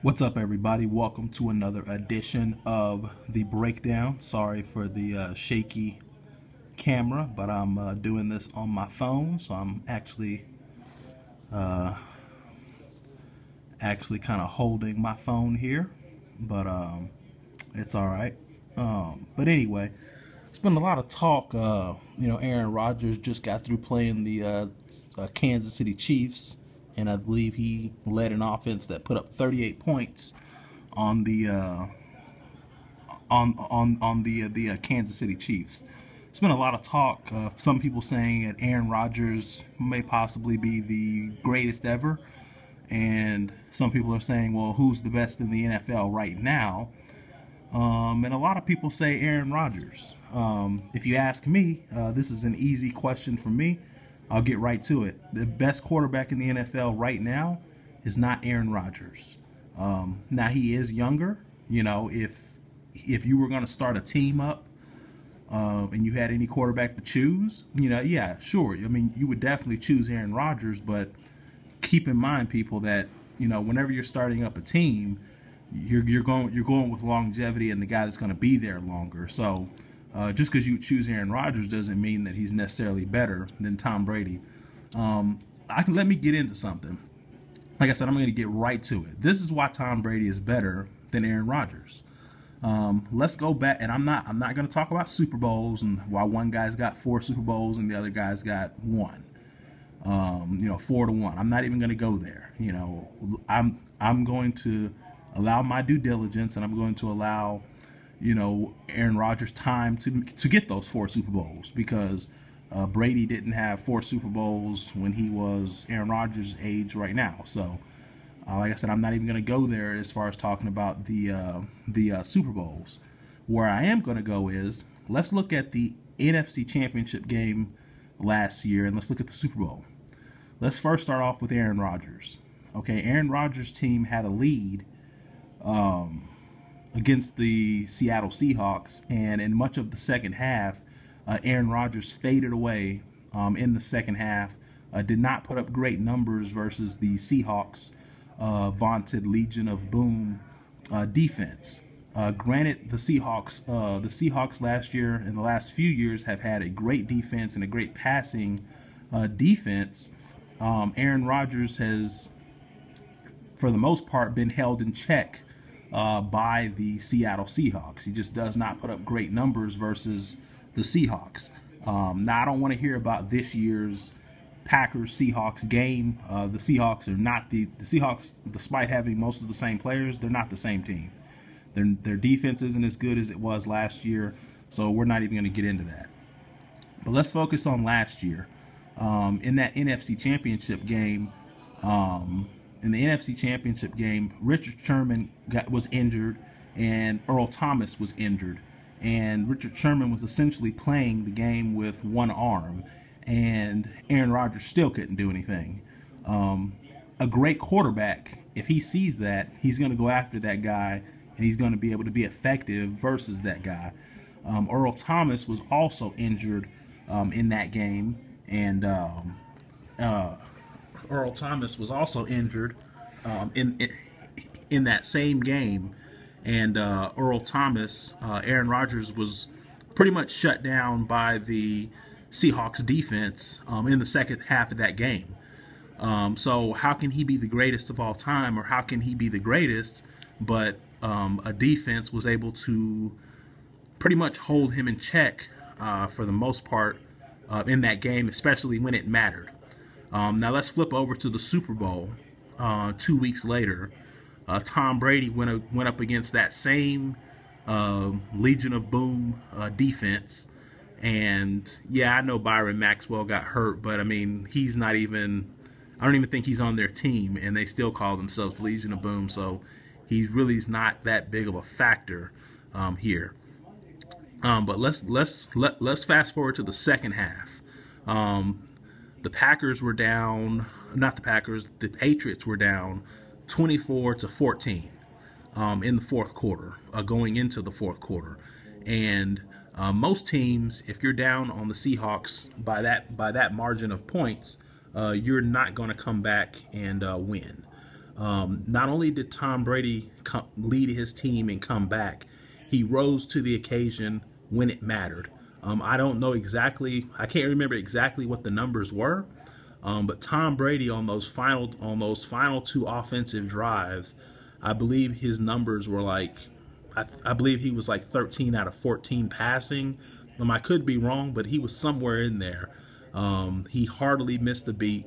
What's up, everybody? Welcome to another edition of The Breakdown. Sorry for the shaky camera, but I'm doing this on my phone, so I'm actually kind of holding my phone here, but it's all right. But anyway, it's been a lot of talk. Aaron Rodgers just got through playing the Kansas City Chiefs, and I believe he led an offense that put up 38 points on the Kansas City Chiefs. It's been a lot of talk. Some people saying that Aaron Rodgers may possibly be the greatest ever, and some people are saying, well, who's the best in the NFL right now? And a lot of people say Aaron Rodgers. If you ask me, this is an easy question for me. I'll get right to it. The best quarterback in the NFL right now is not Aaron Rodgers. Now, he is younger. If you were going to start a team up and you had any quarterback to choose, yeah, sure. I mean, you would definitely choose Aaron Rodgers, but keep in mind, people, that whenever you're starting up a team, you're going with longevity and the guy that's going to be there longer. So just because you choose Aaron Rodgers doesn't mean that he's necessarily better than Tom Brady. Let me get into something. Like I said, I'm going to get right to it. This is why Tom Brady is better than Aaron Rodgers. Let's go back, and I'm not going to talk about Super Bowls and why one guy's got 4 Super Bowls and the other guy's got 1. 4-1. I'm not even going to go there. I'm going to allow my due diligence, and I'm going to allow Aaron Rodgers time to get those 4 Super Bowls, because Brady didn't have 4 Super Bowls when he was Aaron Rodgers' age right now. So, like I said, I'm not even going to go there as far as talking about the Super Bowls. Where I am going to go is, let's look at the NFC Championship game last year, and let's look at the Super Bowl. Let's first start off with Aaron Rodgers. Okay, Aaron Rodgers' team had a lead against the Seattle Seahawks, and in much of the second half, Aaron Rodgers faded away in the second half, did not put up great numbers versus the Seahawks' vaunted Legion of Boom defense. Granted, the Seahawks last year and the last few years have had a great defense and a great passing defense. Aaron Rodgers has, for the most part, been held in check by the Seattle Seahawks. He just does not put up great numbers versus the Seahawks. Now, I don't want to hear about this year's Packers-Seahawks game. The Seahawks are not the Seahawks, despite having most of the same players, they're not the same team. Their defense isn't as good as it was last year, so we're not even going to get into that. But let's focus on last year. In that NFC Championship game, Richard Sherman was injured, and Earl Thomas was injured. And Richard Sherman was essentially playing the game with one arm, and Aaron Rodgers still couldn't do anything. A great quarterback, if he sees that, he's going to go after that guy, and he's going to be able to be effective versus that guy. Earl Thomas was also injured in that game, and Earl Thomas was also injured in that same game, and Earl Thomas, Aaron Rodgers was pretty much shut down by the Seahawks defense in the second half of that game. So how can he be the greatest of all time, or how can he be the greatest, but a defense was able to pretty much hold him in check for the most part in that game, especially when it mattered. Now let's flip over to the Super Bowl 2 weeks later. Tom Brady went up against that same Legion of Boom defense. And yeah, I know Byron Maxwell got hurt, but I mean, I don't even think he's on their team, and they still call themselves the Legion of Boom. So he really is not that big of a factor here. But let's fast forward to the second half. The Packers were down, not the Packers, the Patriots were down 24-14 in the fourth quarter, going into the fourth quarter. And most teams, if you're down on the Seahawks by that margin of points, you're not going to come back and win. Not only did Tom Brady lead his team and come back, he rose to the occasion when it mattered. I don't know exactly, I can't remember exactly what the numbers were, but Tom Brady on those final two offensive drives, I believe his numbers were like, I believe he was like 13 out of 14 passing. I could be wrong, but he was somewhere in there. He hardly missed a beat.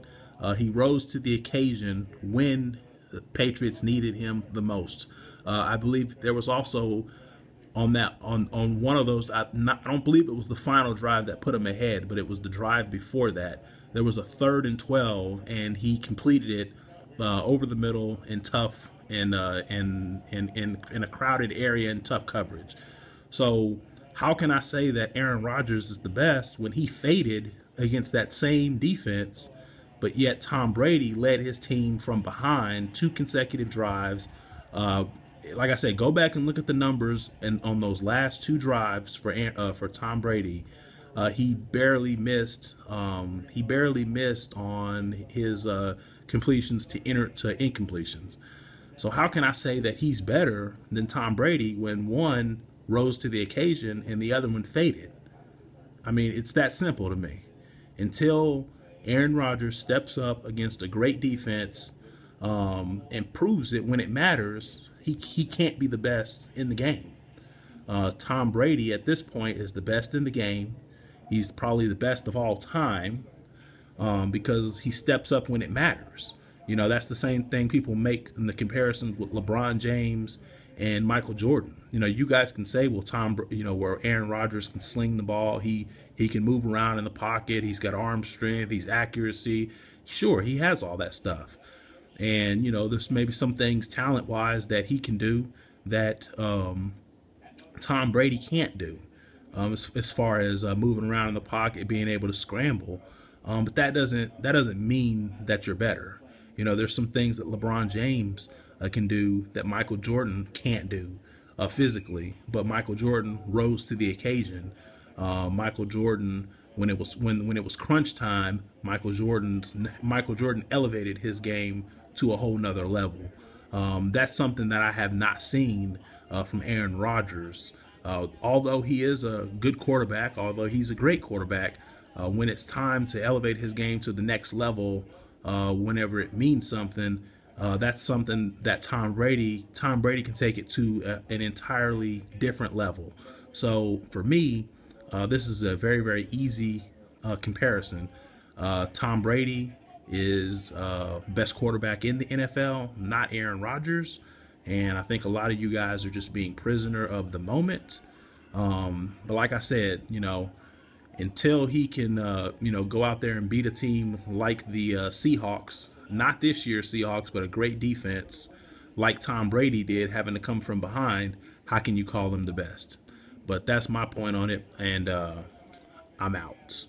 He rose to the occasion when the Patriots needed him the most. I believe there was also on one of those. I don't believe it was the final drive that put him ahead, but it was the drive before that. There was a 3rd and 12, and he completed it over the middle in tough and in a crowded area in tough coverage. So how can I say that Aaron Rodgers is the best when he faded against that same defense, but yet Tom Brady led his team from behind 2 consecutive drives? Like I said, go back and look at the numbers, and on those last 2 drives for Tom Brady, he barely missed. He barely missed on his completions to incompletions. So how can I say that he's better than Tom Brady when one rose to the occasion and the other one faded? I mean, it's that simple to me. Until Aaron Rodgers steps up against a great defense and proves it when it matters, he can't be the best in the game. Tom Brady at this point is the best in the game. He's probably the best of all time because he steps up when it matters. You know, that's the same thing people make in the comparisons with LeBron James and Michael Jordan. You know, you guys can say, well, where Aaron Rodgers can sling the ball, he can move around in the pocket, he's got arm strength, he's accuracy. Sure, he has all that stuff. And, you know, there's maybe some things talent-wise that he can do that Tom Brady can't do, as far as moving around in the pocket, being able to scramble. But that doesn't mean that you're better. You know, there's some things that LeBron James can do that Michael Jordan can't do physically, but Michael Jordan rose to the occasion. Michael Jordan, when it was crunch time, Michael Jordan elevated his game to a whole nother level. That's something that I have not seen from Aaron Rodgers. Although he is a good quarterback, although he's a great quarterback, when it's time to elevate his game to the next level, whenever it means something, that's something that Tom Brady can take it to an entirely different level. So for me, this is a very, very easy comparison. Tom Brady is best quarterback in the NFL, not Aaron Rodgers. And I think a lot of you guys are just being prisoner of the moment. But like I said, you know, until he can, go out there and beat a team like the Seahawks, not this year's Seahawks, but a great defense like Tom Brady did, having to come from behind, how can you call them the best? But that's my point on it, and I'm out.